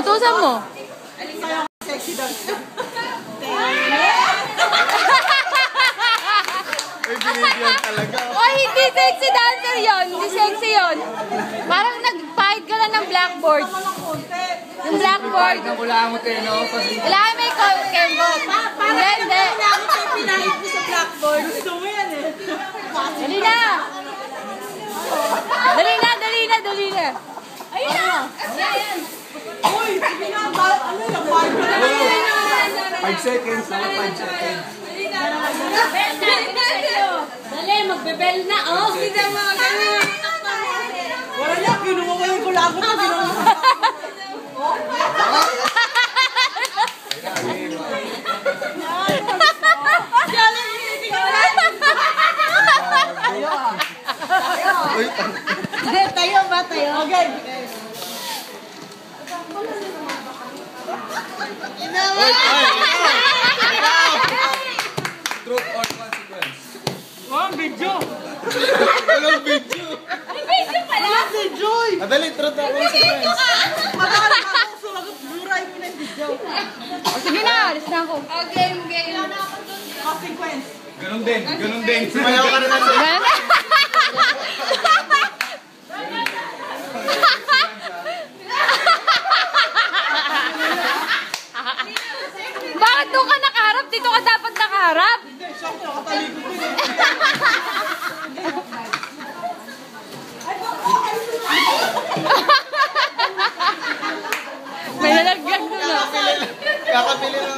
Utusan mo. Sexy daw. Ay, binigyan talaga. Oy, hindi sexy dancer yon. Hindi sexy yon. Parang nag-fight ka lang ng blackboard. Yung blackboard. Wala mo tayo, no? Kailangan may kembo. Hindi, hindi. Pinahit mo sa blackboard. Gusto mo yan eh. Dali na. Dali na, dali na, dali na. Ayun na. Ayan. Uy, sige nga ba? Ano yung 5 seconds, 5 seconds. Dali, magbebel na. Oh, sige mga ganun. Wala niya, kinuha ko yung kulago na. Tayo ba? Tayo? Okay. Truth or consequence? Oh, video. Walang video. May video pala? Video. Madali, truth or consequence? Matagal ako sumagot. Buray mo na yung video. Sige na, alis na ako. Game. Consequence. Ganun din, ganun din. Sumayaw ka rin na siya. Bakit doon ka nakaharap? Dito ka dapat nakaharap. Hindi, siyempre, nakatalikod ko yun. May nalaglag doon. Kakabili na